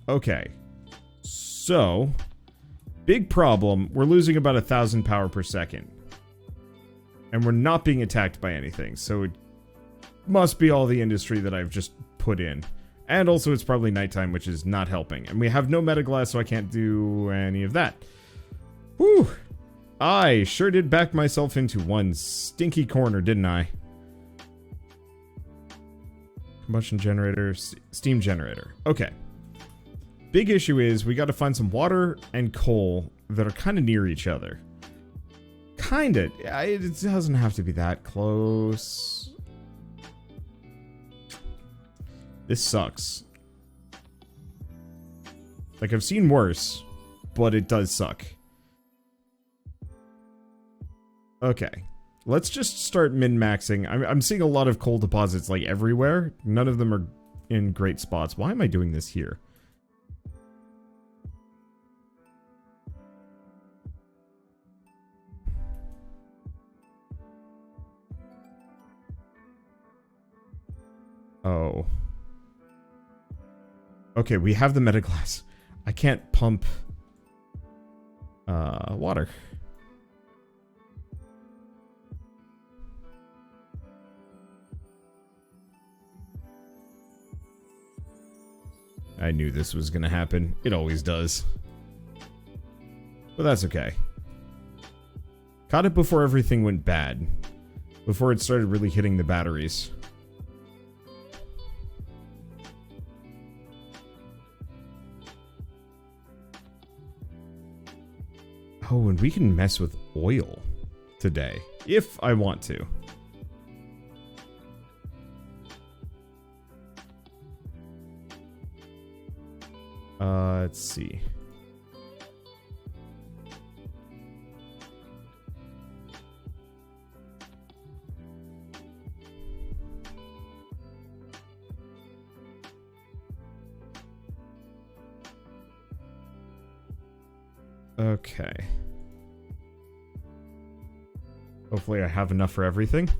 Okay. So, big problem. We're losing about 1,000 power per second. And we're not being attacked by anything. So it must be all the industry that I've just put in. And also it's probably nighttime, which is not helping. And we have no metaglass, so I can't do any of that. Whew. I sure did back myself into one stinky corner, didn't I? Combustion generator, steam generator. Okay. Big issue is we got to find some water and coal that are kind of near each other. Kind of. It doesn't have to be that close. This sucks. Like, I've seen worse, but it does suck. Okay. Let's just start min-maxing. I'm seeing a lot of coal deposits, like, everywhere. None of them are in great spots. Why am I doing this here? Oh. Okay, we have the metaglass. I can't pump water. I knew this was gonna happen. It always does. But that's okay. Caught it before everything went bad. Before it started really hitting the batteries. Oh, and we can mess with oil today, if I want to. Let's see. Okay. Hopefully I have enough for everything.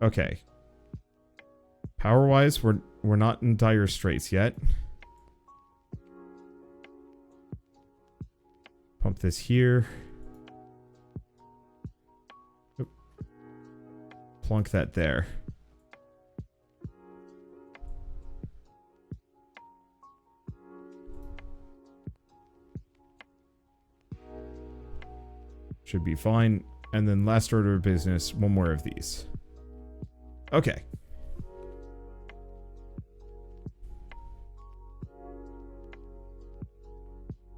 Okay. Power-wise, we're not in dire straits yet. Pump this here. Oop. Plunk that there. Should be fine. And then last order of business, one more of these. Okay.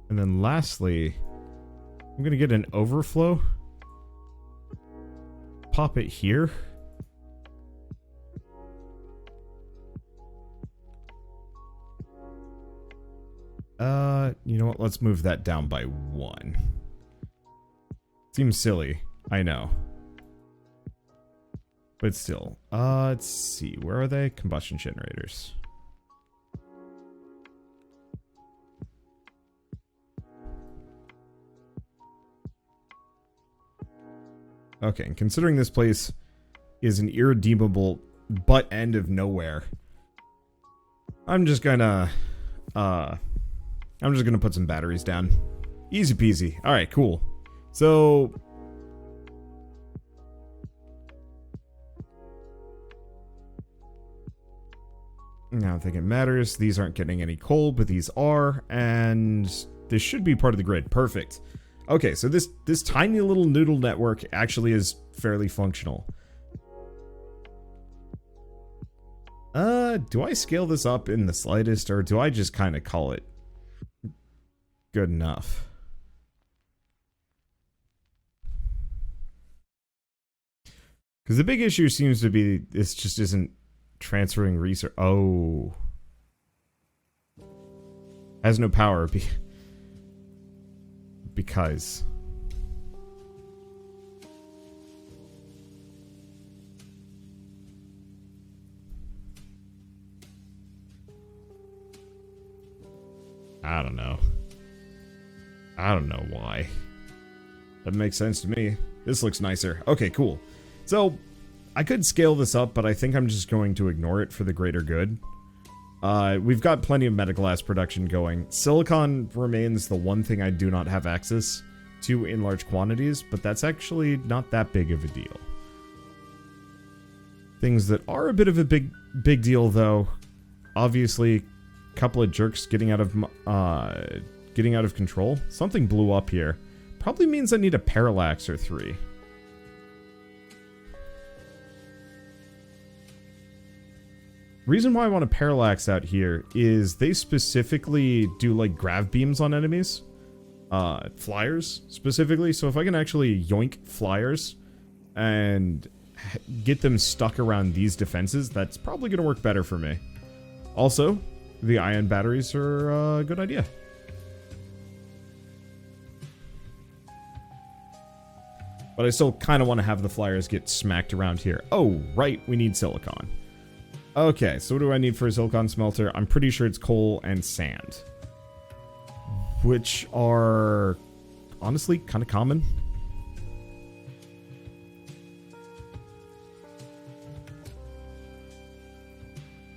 And then lastly, I'm gonna get an overflow. Pop it here. You know what? Let's move that down by 1. Seems silly, I know. But still, let's see. Where are they? Combustion generators. Okay, and considering this place is an irredeemable butt end of nowhere, I'm just gonna put some batteries down. Easy peasy. Alright, cool. So I don't think it matters. These aren't getting any coal, but these are, and this should be part of the grid. Perfect. Okay, so this tiny little noodle network actually is fairly functional. Do I scale this up in the slightest, or do I just kind of call it good enough? Because the big issue seems to be this just isn't transferring research. Oh. Has no power because. I don't know. I don't know why. That makes sense to me. This looks nicer. Okay, cool. So, I could scale this up, but I think I'm just going to ignore it for the greater good. We've got plenty of metaglass production going. Silicon remains the one thing I do not have access to in large quantities, but that's actually not that big of a deal. Things that are a bit of a big deal, though. Obviously, a couple of jerks getting out of control. Something blew up here. Probably means I need a parallax or 3. Reason why I want a parallax out here is they specifically do like grav beams on enemies. Flyers specifically. So if I can actually yoink flyers and get them stuck around these defenses, that's probably going to work better for me. Also, the ion batteries are a good idea. But I still kind of want to have the flyers get smacked around here. Oh, right, we need silicon. Okay, so what do I need for a silicon smelter? I'm pretty sure it's coal and sand. Which are, honestly, kind of common.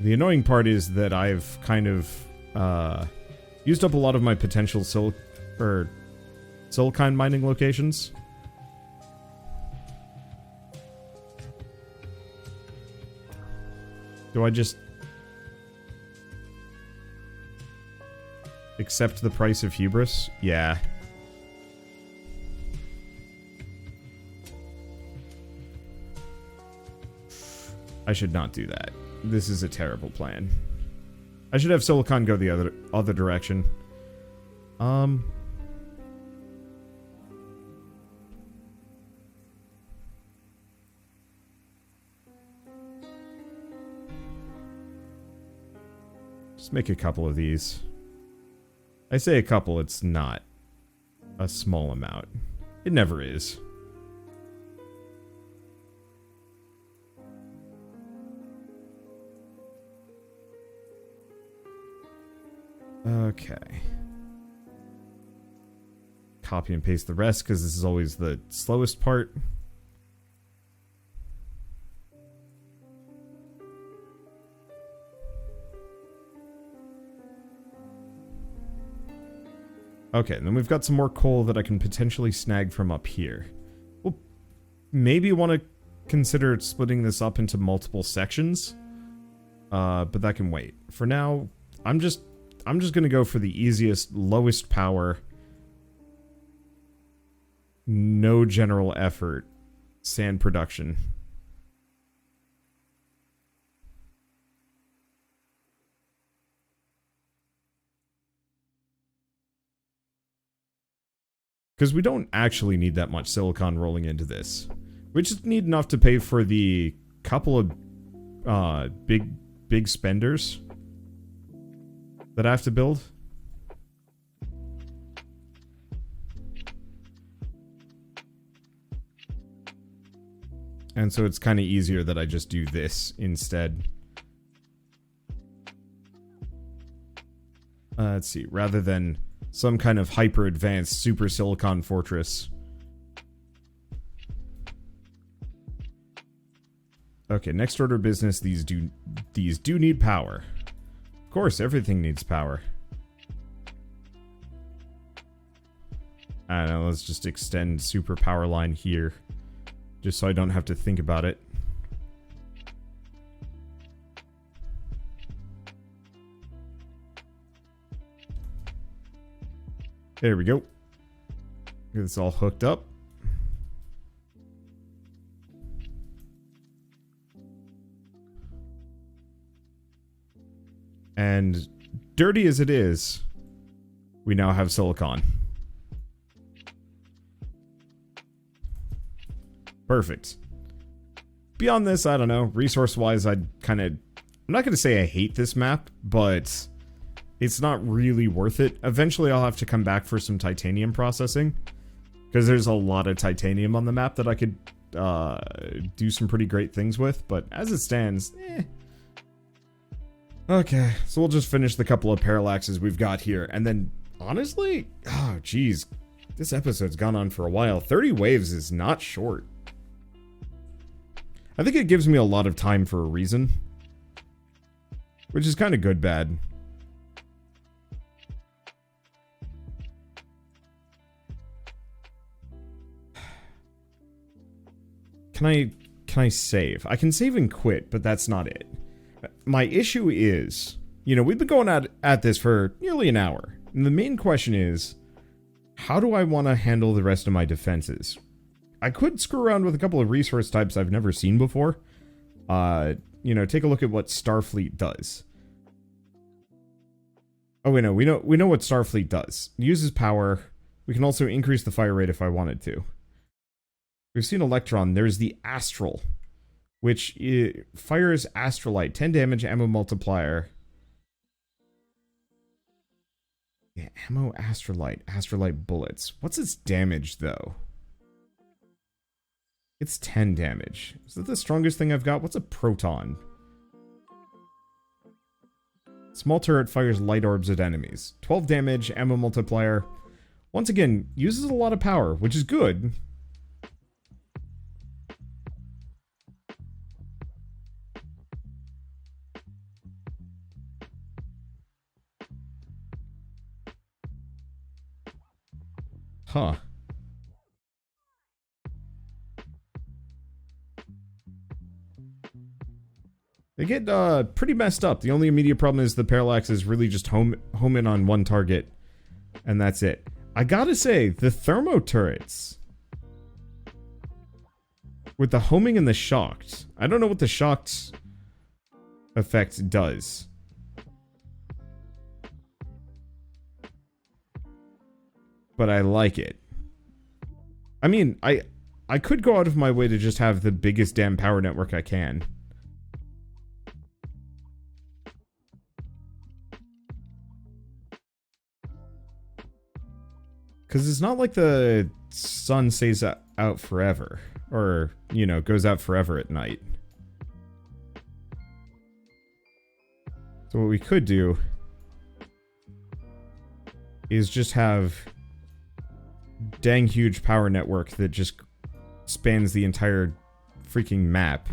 The annoying part is that I've kind of used up a lot of my potential silicon mining locations. Do I just accept the price of hubris? Yeah. I should not do that. This is a terrible plan. I should have silicon go the other direction. Just make a couple of these. I say a couple, it's not a small amount. It never is. Okay. Copy and paste the rest, because this is always the slowest part. Okay, and then we've got some more coal that I can potentially snag from up here. We'll maybe want to consider splitting this up into multiple sections. But that can wait. For now, I'm just gonna go for the easiest, lowest power, no general effort, sand production. Because we don't actually need that much silicon rolling into this. We just need enough to pay for the couple of big spenders that I have to build. And so it's kind of easier that I just do this instead. Let's see, rather than some kind of hyper-advanced super silicon fortress. Okay, next order of business, these do need power. Of course, everything needs power. I don't know, let's just extend super power line here. Just so I don't have to think about it. There we go. Get this all hooked up. And dirty as it is, we now have silicon. Perfect. Beyond this, I don't know. Resource-wise, I'm not going to say I hate this map, but it's not really worth it. Eventually, I'll have to come back for some titanium processing, because there's a lot of titanium on the map that I could do some pretty great things with, but as it stands, Okay, so we'll just finish the couple of parallaxes we've got here, and then, honestly, oh, geez, this episode's gone on for a while. 30 waves is not short. I think it gives me a lot of time for a reason, which is kind of good bad. Can I save? I can save and quit, but that's not it. My issue is, you know, we've been going at this for nearly an hour, and the main question is, how do I want to handle the rest of my defenses? I could screw around with a couple of resource types I've never seen before. You know, take a look at what Starfleet does. Oh, we know what Starfleet does. It uses power. We can also increase the fire rate if I wanted to. We've seen Electron. There's the Astral, which fires Astrolite. 10 damage, ammo multiplier. Yeah, ammo Astrolite. Astrolite bullets. What's its damage, though? It's 10 damage. Is that the strongest thing I've got? What's a proton? Small turret fires light orbs at enemies. 12 damage, ammo multiplier. Once again, uses a lot of power, which is good. Huh. They get pretty messed up. The only immediate problem is the parallax is really just home in on one target, and that's it. I gotta say, the thermo turrets with the homing and the shocked. I don't know what the shocked effect does. But I like it. I mean, I could go out of my way to just have the biggest damn power network I can. Because it's not like the sun stays out forever. Or, you know, goes out forever at night. So what we could do is just have dang huge power network that just spans the entire freaking map.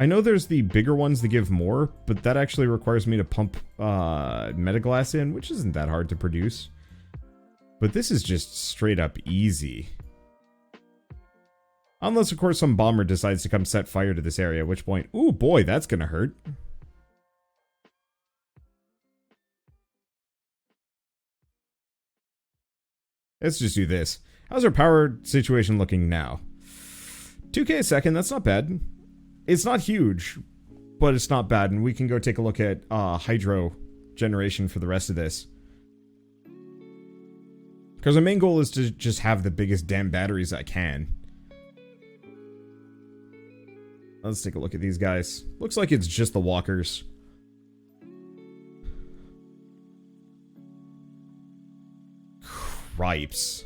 I know there's the bigger ones that give more, but that actually requires me to pump metaglass in, which isn't that hard to produce. But this is just straight up easy. Unless, of course, some bomber decides to come set fire to this area, at which point, ooh boy, that's gonna hurt. Let's just do this. How's our power situation looking now? 2k a second, that's not bad. It's not huge, but it's not bad, and we can go take a look at hydro generation for the rest of this. Because our main goal is to just have the biggest damn batteries I can. Let's take a look at these guys. Looks like it's just the walkers. Cripes.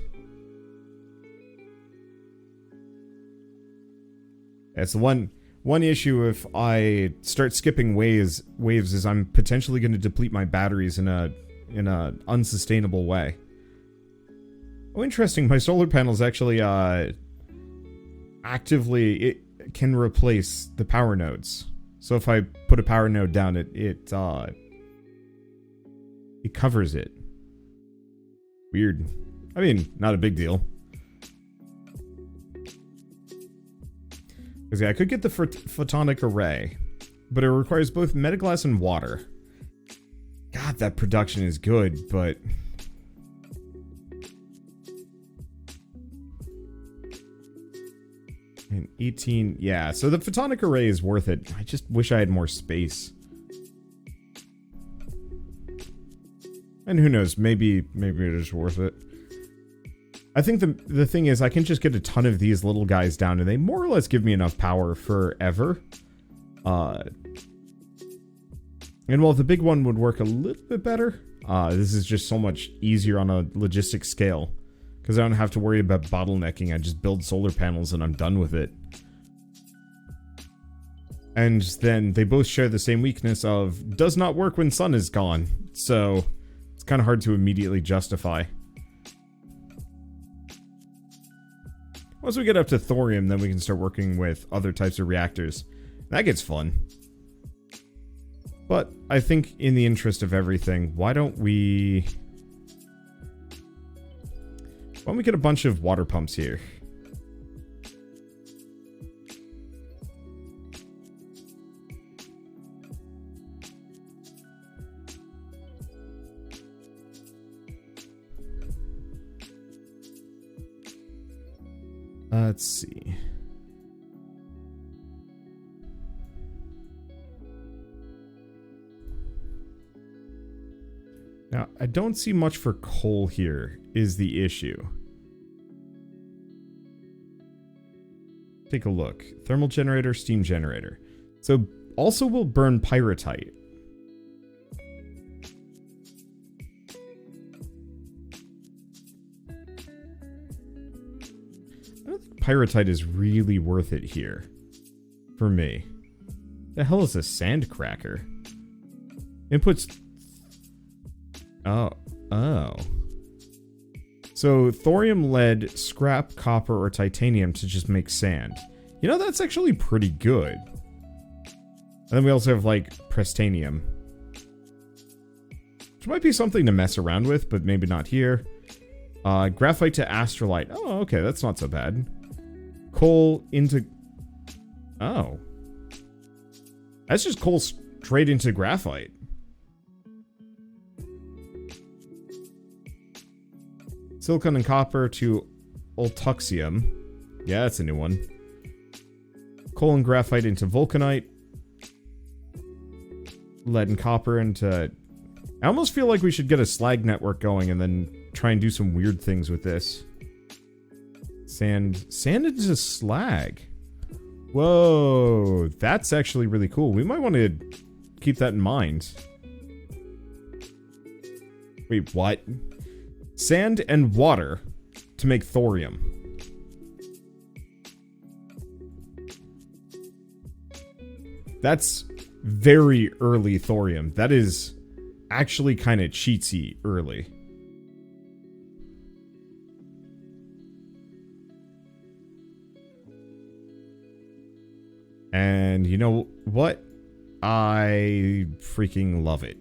That's the one issue if I start skipping waves is I'm potentially going to deplete my batteries in a unsustainable way. Oh, interesting. My solar panels actually actively it can replace the power nodes. So if I put a power node down, it covers it. Weird. I mean, not a big deal. Because yeah, I could get the photonic array, but it requires both metaglass and water. God, that production is good, but... And 18... Yeah, so the photonic array is worth it. I just wish I had more space. And who knows, maybe it is worth it. I think the thing is, I can just get a ton of these little guys down, and they more or less give me enough power forever. And while the big one would work a little bit better, this is just so much easier on a logistic scale. Because I don't have to worry about bottlenecking, I just build solar panels and I'm done with it. And then they both share the same weakness of does not work when sun is gone. So it's kind of hard to immediately justify. Once we get up to thorium, then we can start working with other types of reactors. That gets fun. But I think in the interest of everything, why don't we get a bunch of water pumps here? Let's see. Now, I don't see much for coal here, is the issue. Take a look. Thermal generator, steam generator. So, also will burn pyrite. I don't think pyrite is really worth it here. For me. The hell is a sand cracker? Inputs... Oh. So, thorium, lead, scrap, copper, or titanium to just make sand. You know, that's actually pretty good. And then we also have, like, prestanium. Which might be something to mess around with, but maybe not here. Graphite to astrolite. Oh, okay, that's not so bad. Coal into... Oh. That's just coal straight into graphite. Silicon and copper to ultuxium. Yeah, that's a new one. Coal and graphite into vulcanite. Lead and copper into... I almost feel like we should get a slag network going and then try and do some weird things with this. Sand into slag. Whoa, that's actually really cool. We might want to keep that in mind. Wait, what? Sand and water to make thorium. That's very early thorium. That is actually kind of cheatsy early. And you know what? I freaking love it.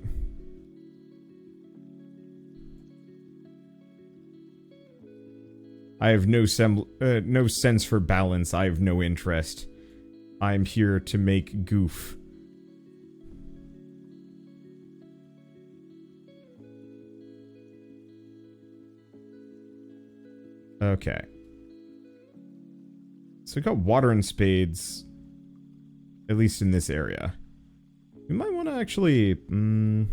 I have no sense for balance. I have no interest. I'm here to make goof. Okay. So we got water and spades, at least in this area. We might want to actually... do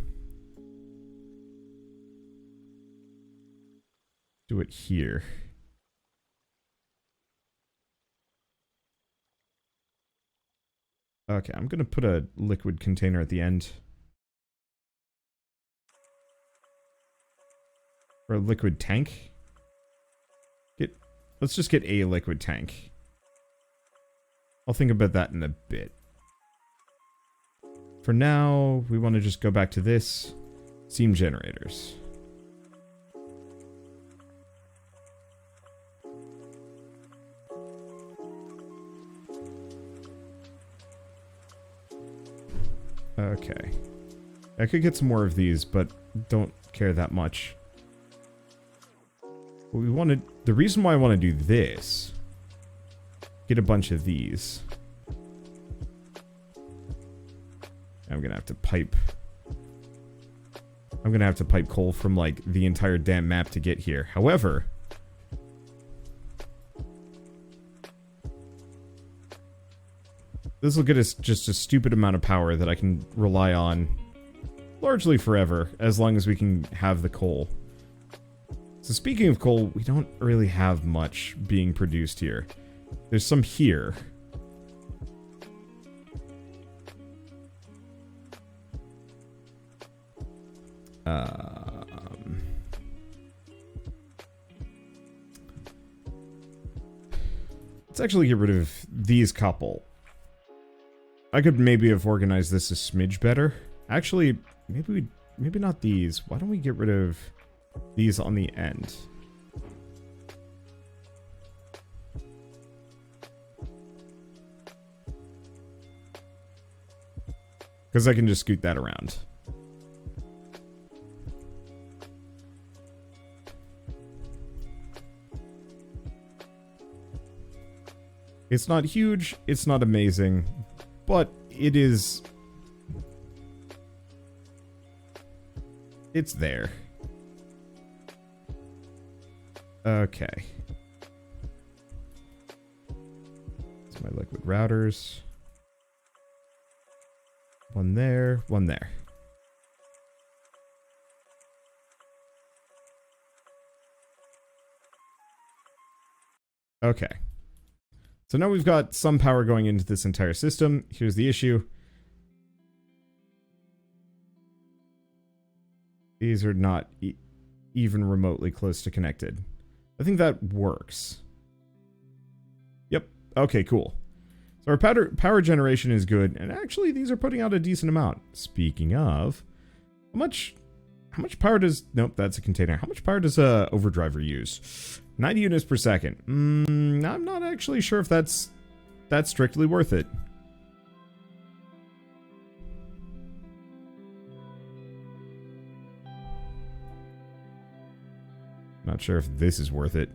it here. Okay, I'm gonna put a liquid container at the end. Or a liquid tank. Let's just get a liquid tank. I'll think about that in a bit. For now, we want to just go back to this. Steam generators. Okay. I could get some more of these, but don't care that much. What we wanted... The reason why I want to do this... Get a bunch of these. I'm gonna have to pipe... I'm gonna have to pipe coal from, like, the entire damn map to get here. However... This will get us just a stupid amount of power that I can rely on largely forever, as long as we can have the coal. So speaking of coal, we don't really have much being produced here. There's some here. Let's actually get rid of these couple. I could maybe have organized this a smidge better. Actually, maybe not these. Why don't we get rid of these on the end? Because I can just scoot that around. It's not huge, it's not amazing, but it is... It's there. Okay. It's my liquid routers. One there, one there. Okay. So now we've got some power going into this entire system. Here's the issue. These are not even remotely close to connected. I think that works. Yep. Okay, cool. So our power generation is good, and actually these are putting out a decent amount. Speaking of, how much power does... Nope, that's a container. How much power does a overdriver use? 90 units per second. I'm not actually sure if that's strictly worth it. Not sure if this is worth it.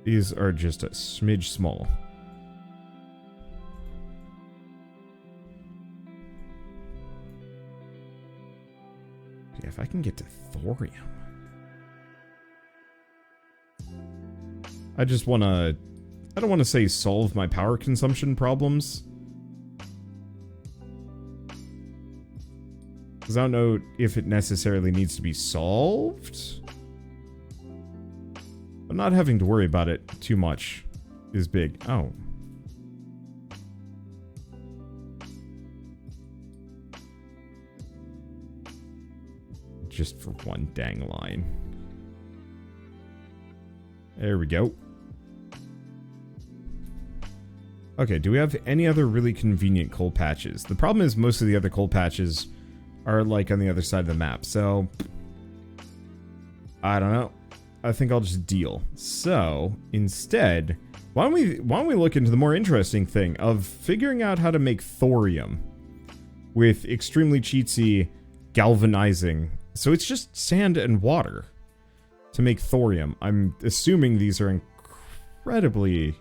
These are just a smidge small. Yeah, if I can get to thorium. I just want to... I don't want to say solve my power consumption problems. Because I don't know if it necessarily needs to be solved. But not having to worry about it too much is big. Oh. Just for one dang line. There we go. Okay, do we have any other really convenient coal patches? The problem is most of the other coal patches are like on the other side of the map, so I don't know. I think I'll just deal. So instead, why don't we look into the more interesting thing of figuring out how to make thorium with extremely cheatsy galvanizing. So it's just sand and water to make thorium. I'm assuming these are incredibly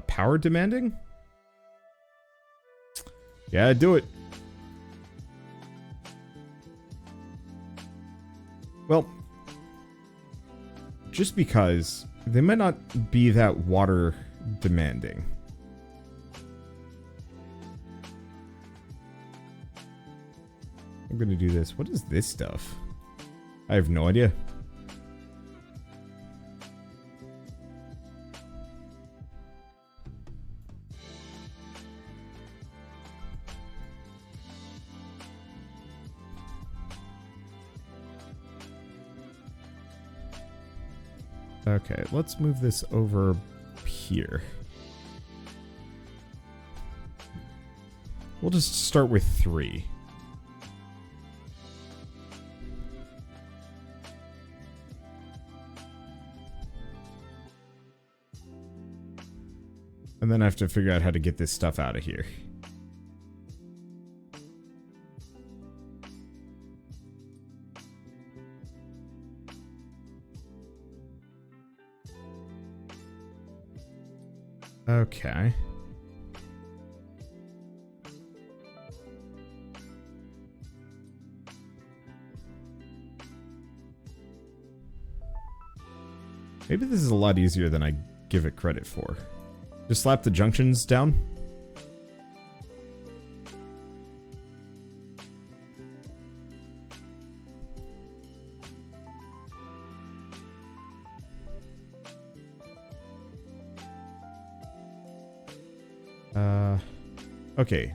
power demanding. Yeah, do it. Well, just because they might not be that water demanding. I'm gonna do this. What is this stuff? I have no idea. Okay, let's move this over here. We'll just start with 3. And then I have to figure out how to get this stuff out of here. Okay. Maybe this is a lot easier than I give it credit for. Just slap the junctions down. Okay.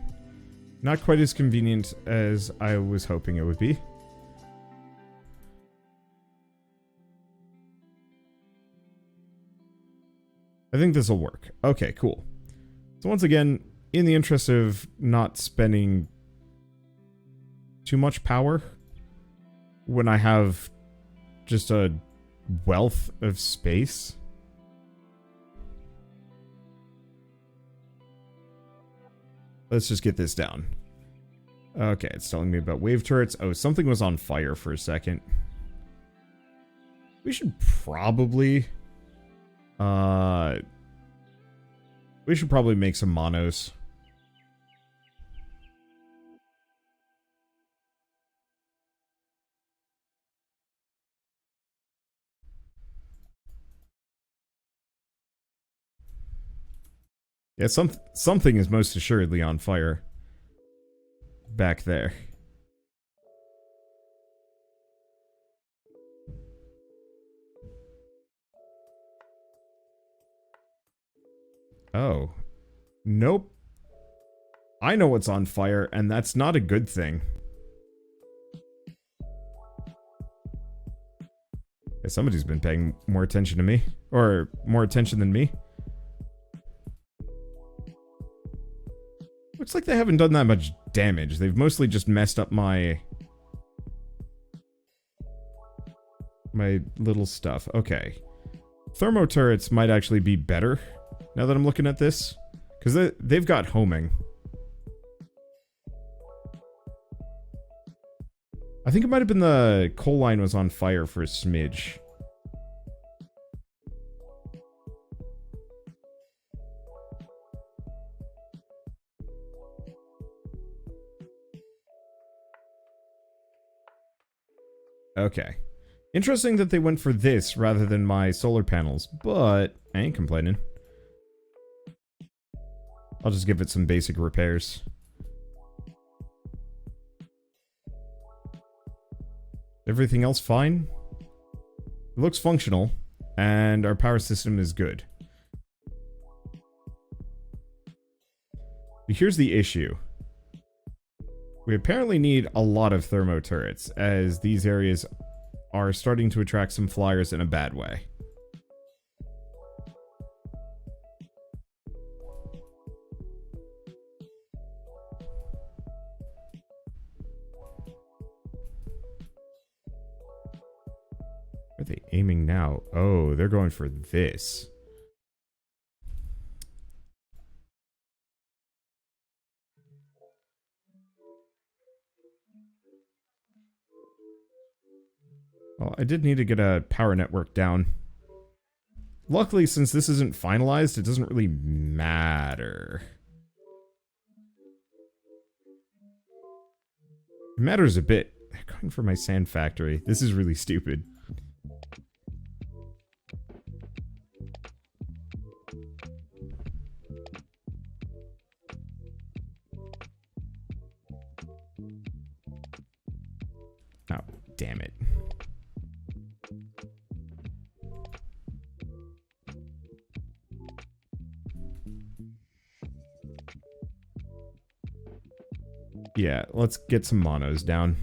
Not quite as convenient as I was hoping it would be. I think this will work. Okay, cool. So once again, in the interest of not spending too much power when I have just a wealth of space, let's just get this down. Okay, it's telling me about wave turrets. Oh, something was on fire for a second. We should probably... we should probably make some monos. Yeah, something is most assuredly on fire back there. Oh. Nope. I know what's on fire, and that's not a good thing. Yeah, somebody's been paying more attention to me. Or more attention than me. Looks like they haven't done that much damage. They've mostly just messed up my little stuff. Okay. Thermo turrets might actually be better now that I'm looking at this. Because they've got homing. I think it might have been the coal line was on fire for a smidge. Okay. Interesting that they went for this rather than my solar panels, but I ain't complaining. I'll just give it some basic repairs. Everything else fine? It looks functional, and our power system is good. But here's the issue. We apparently need a lot of thermo turrets, as these areas are starting to attract some flyers in a bad way. Where are they aiming now? Oh, they're going for this. Well, I did need to get a power network down. Luckily, since this isn't finalized, it doesn't really matter. It matters a bit. They're going for my sand factory. This is really stupid. Oh, damn it. Yeah, let's get some monos down.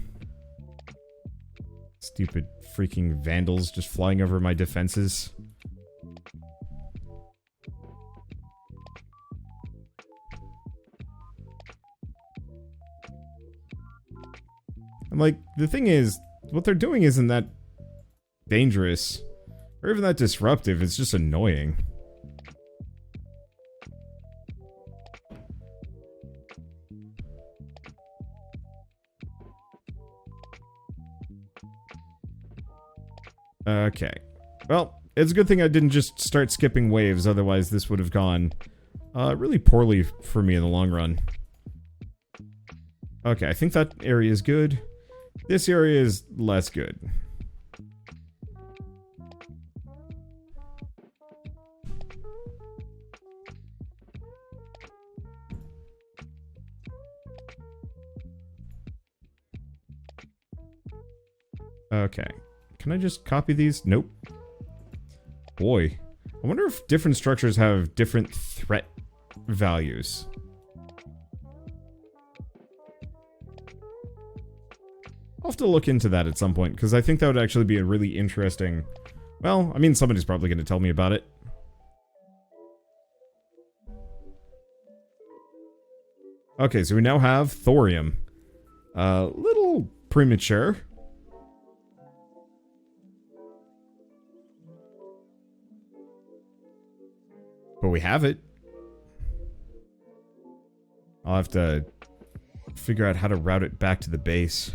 Stupid freaking vandals just flying over my defenses. And like, the thing is, what they're doing isn't that dangerous, or even that disruptive, it's just annoying. Okay. Well, it's a good thing I didn't just start skipping waves, otherwise this would have gone really poorly for me in the long run. Okay, I think that area is good. This area is less good. Okay. Can I just copy these? Nope. Boy. I wonder if different structures have different threat values. I'll have to look into that at some point, because I think that would actually be a really interesting... Well, I mean, somebody's probably going to tell me about it. Okay, so we now have thorium. Little premature. But we have it. I'll have to figure out how to route it back to the base.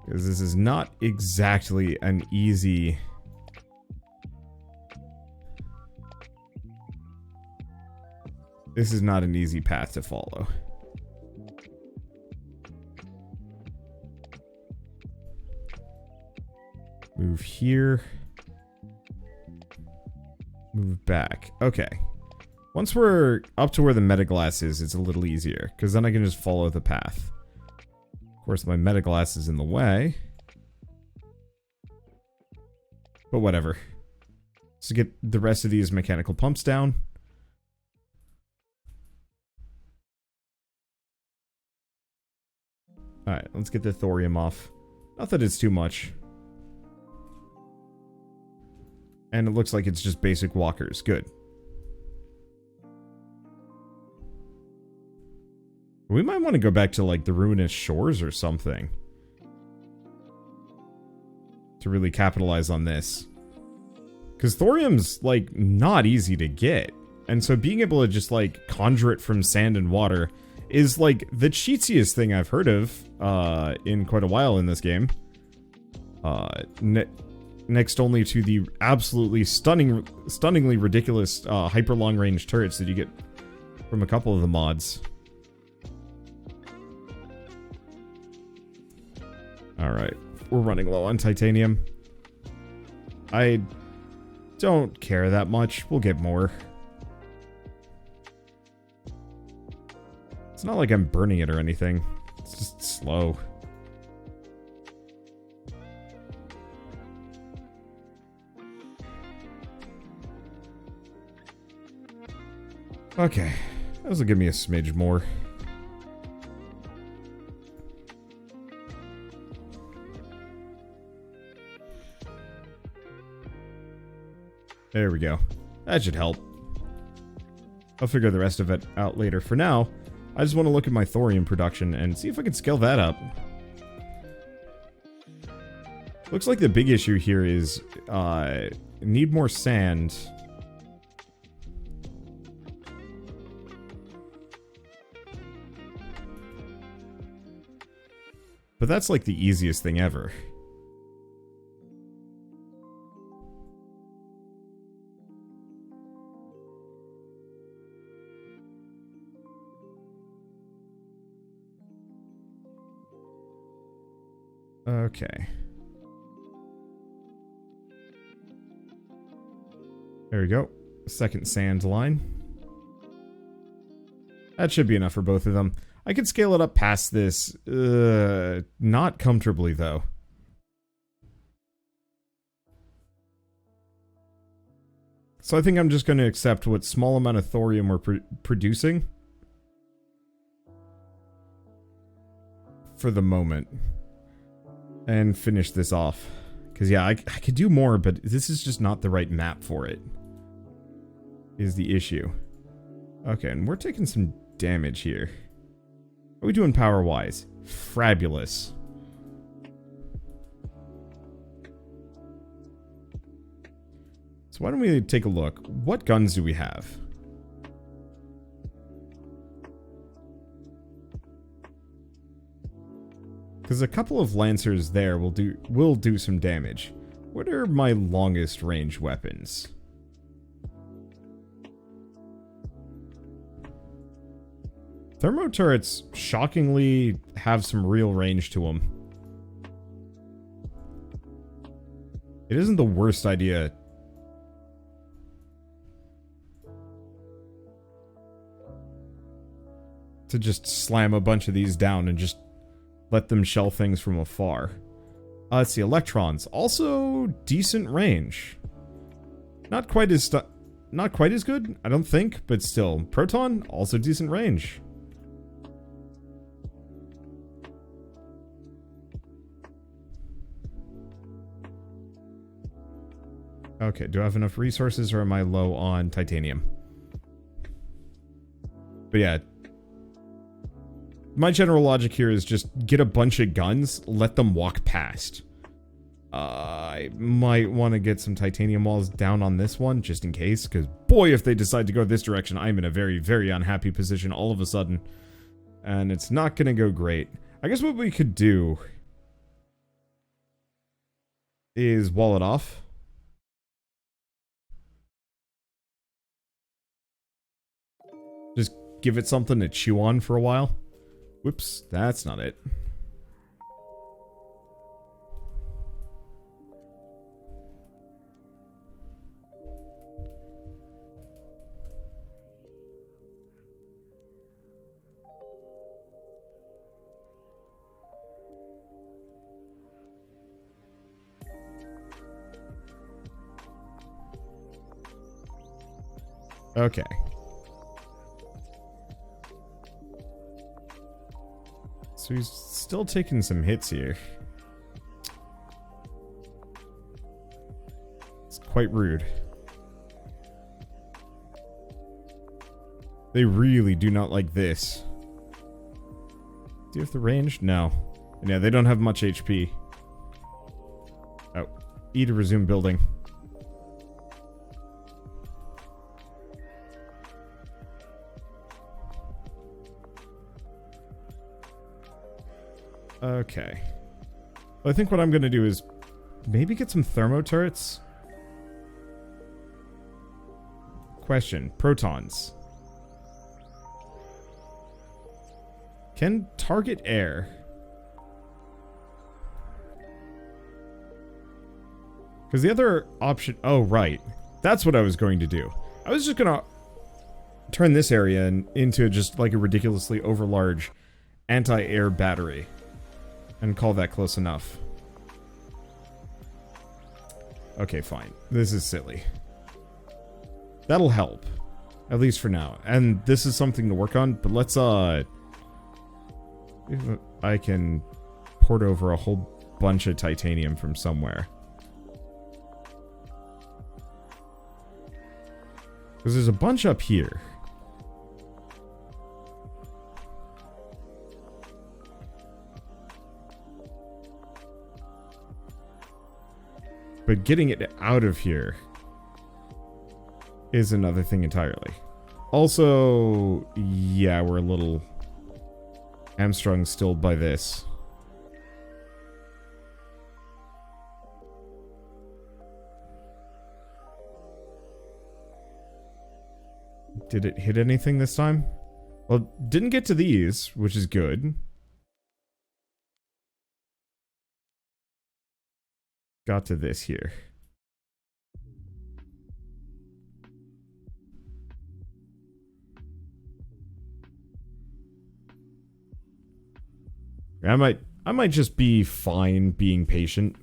Because this is not exactly an easy... This is not an easy path to follow. Move here. Move back. Okay. Once we're up to where the metaglass is, it's a little easier. Because then I can just follow the path. Of course, my metaglass is in the way. But whatever. Let's get the rest of these mechanical pumps down. Alright, let's get the thorium off. Not that it's too much. And it looks like it's just basic walkers. Good. We might want to go back to, like, the ruinous shores or something. To really capitalize on this. Because thorium's, like, not easy to get. And so being able to just, like, conjure it from sand and water is, like, the cheatsiest thing I've heard of in quite a while in this game. Next only to the absolutely stunningly ridiculous hyper long range turrets that you get from a couple of the mods. Alright, we're running low on titanium. I don't care that much. We'll get more. It's not like I'm burning it or anything. It's just slow. Okay, this will give me a smidge more. There we go. That should help. I'll figure the rest of it out later. For now, I just want to look at my thorium production and see if I can scale that up. Looks like the big issue here is, need more sand. But that's like the easiest thing ever. Okay. There we go. Second sand line. That should be enough for both of them. I could scale it up past this. Not comfortably, though. So I think I'm just going to accept what small amount of thorium we're producing. For the moment. And finish this off. Because, yeah, I could do more, but this is just not the right map for it. Is the issue. Okay, and we're taking some damage here. How are we doing power-wise? Fabulous. So why don't we take a look? What guns do we have? Because a couple of lancers there will do some damage. What are my longest range weapons? Thermo turrets shockingly have some real range to them. It isn't the worst idea. To just slam a bunch of these down and just let them shell things from afar. Let's see, electrons. Also decent range. Not quite as good, I don't think, but still. Proton, also decent range. Okay, do I have enough resources or am I low on titanium? But yeah. My general logic here is just get a bunch of guns, let them walk past. I might want to get some titanium walls down on this one, just in case, because boy, if they decide to go this direction, I'm in a very, very unhappy position all of a sudden. And it's not going to go great. I guess what we could do is wall it off. Just give it something to chew on for a while. Whoops, that's not it. Okay. So he's still taking some hits here. It's quite rude. They really do not like this. Do you have the range? No. And yeah, they don't have much HP. Oh. E to resume building. Okay. Well, I think what I'm going to do is maybe get some thermo turrets. Question. Protons. Can target air. Because the other option... Oh, right. That's what I was going to do. I was just going to turn this area into just like a ridiculously overlarge anti-air battery. And call that close enough. Okay, fine. This is silly. That'll help. At least for now. And this is something to work on, but let's, if I can port over a whole bunch of titanium from somewhere. Because there's a bunch up here. But getting it out of here is another thing entirely. Also, yeah, we're a little hamstrung still by this. Did it hit anything this time? Well, didn't get to these, which is good. Got to this here. I might just be fine being patient.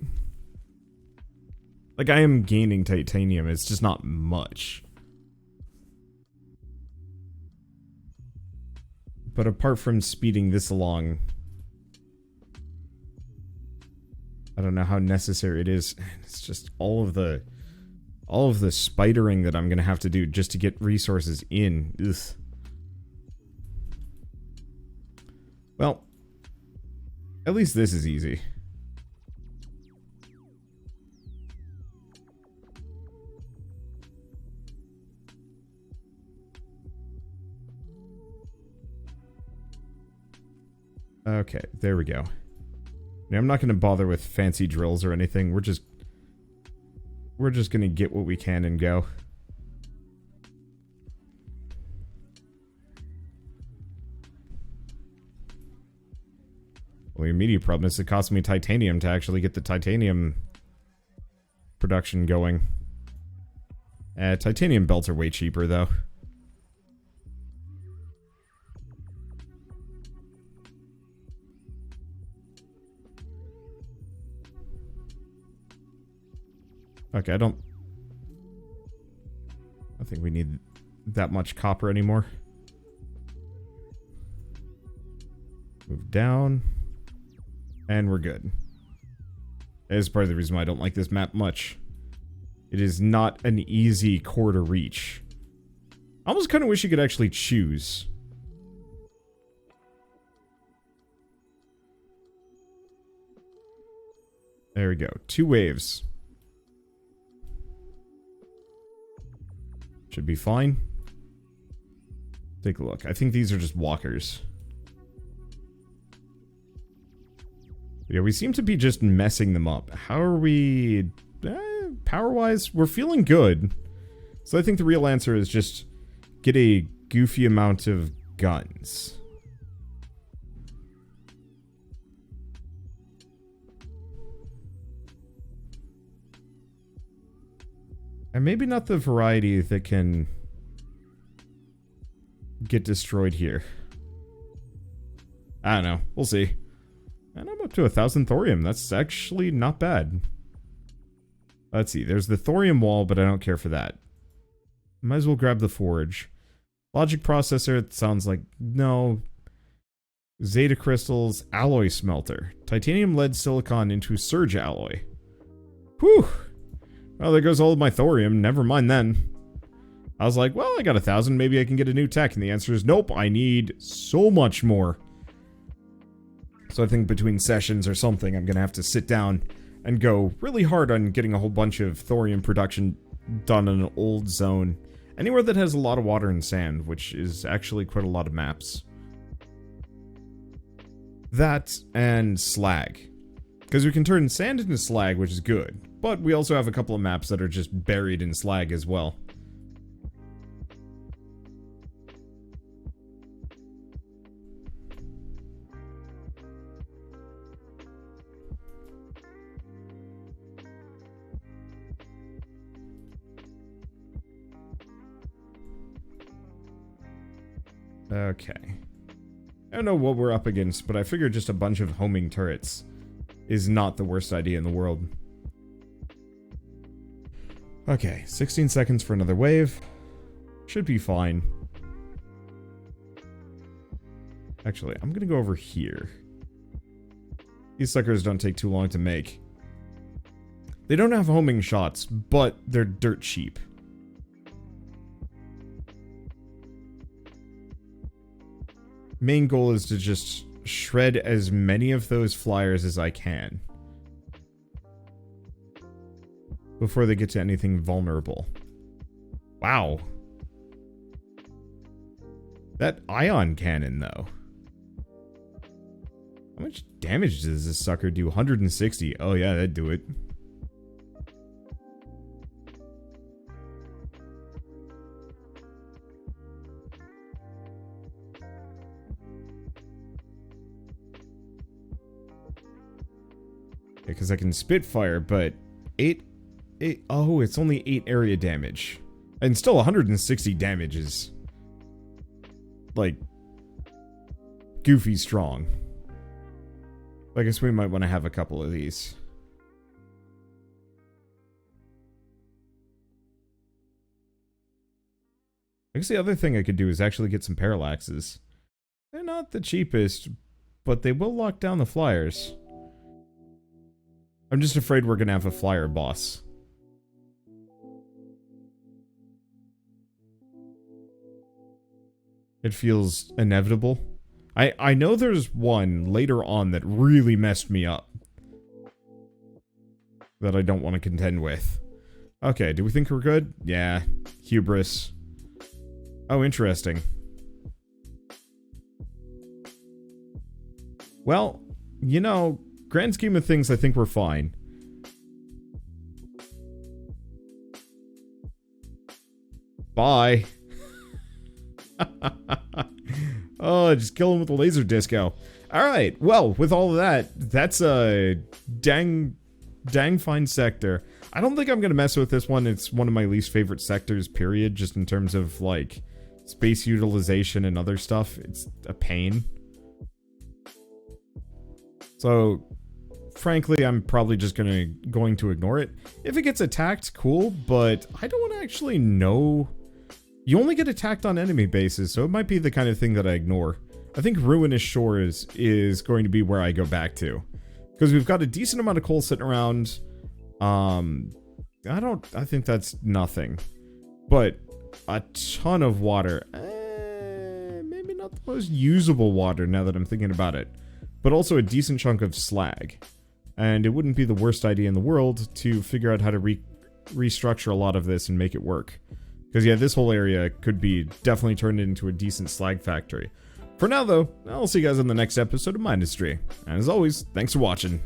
Like, I am gaining titanium, it's just not much. But apart from speeding this along, I don't know how necessary it is. It's just all of the spidering that I'm gonna have to do just to get resources in. Ugh. Well, at least this is easy. Okay, there we go. Now, I'm not going to bother with fancy drills or anything. We're just going to get what we can and go. Well, the immediate problem is it costs me titanium to actually get the titanium production going. Titanium belts are way cheaper, though. Okay, I don't think we need that much copper anymore. Move down. And we're good. That is part of the reason why I don't like this map much. It is not an easy core to reach. I almost kind of wish you could actually choose. There we go. 2 waves. Should be fine. Take a look. I think these are just walkers. Yeah, we seem to be just messing them up. How are we... power-wise, we're feeling good. So I think the real answer is just get a goofy amount of guns. And maybe not the variety that can get destroyed here. I don't know. We'll see. And I'm up to 1,000 thorium. That's actually not bad. Let's see. There's the thorium wall, but I don't care for that. Might as well grab the forge. Logic processor, it sounds like... No. Zeta crystals, alloy smelter. Titanium, lead, silicon into surge alloy. Whew. Well, there goes all of my thorium. Never mind then. I was like, well, I got 1,000. Maybe I can get a new tech. And the answer is nope. I need so much more. So I think between sessions or something, I'm going to have to sit down and go really hard on getting a whole bunch of thorium production done in an old zone. Anywhere that has a lot of water and sand, which is actually quite a lot of maps. That and slag. Because we can turn sand into slag, which is good. But we also have a couple of maps that are just buried in slag as well. Okay. I don't know what we're up against, but I figured just a bunch of homing turrets is not the worst idea in the world. Okay, 16 seconds for another wave. Should be fine. Actually, I'm gonna go over here. These suckers don't take too long to make. They don't have homing shots, but they're dirt cheap. Main goal is to just shred as many of those flyers as I can before they get to anything vulnerable. Wow. That ion cannon, though. How much damage does this sucker do? 160. Oh yeah, that'd do it. Because I can Spitfire, but 8, oh, it's only 8 area damage. And still 160 damage is, like, goofy strong. I guess we might want to have a couple of these. I guess the other thing I could do is actually get some parallaxes. They're not the cheapest, but they will lock down the flyers. I'm just afraid we're gonna have a flyer boss. It feels inevitable. I know there's one later on that really messed me up. That I don't want to contend with. Okay, do we think we're good? Yeah. Hubris. Oh, interesting. Well, you know... Grand scheme of things, I think we're fine. Bye. Oh, just kill him with a laser disco. Alright, well, with all of that, that's a dang fine sector. I don't think I'm gonna mess with this one. It's one of my least favorite sectors, period, just in terms of, like, space utilization and other stuff. It's a pain. So... frankly, I'm probably just going to ignore it. If it gets attacked, cool, but I don't actually know. You only get attacked on enemy bases, so it might be the kind of thing that I ignore. I think Ruinous Shores is going to be where I go back to. Because we've got a decent amount of coal sitting around. I think that's nothing. But a ton of water. Maybe not the most usable water now that I'm thinking about it. But also a decent chunk of slag. And it wouldn't be the worst idea in the world to figure out how to restructure a lot of this and make it work. Because yeah, this whole area could be definitely turned into a decent slag factory. For now though, I'll see you guys in the next episode of Mindustry. And as always, thanks for watching.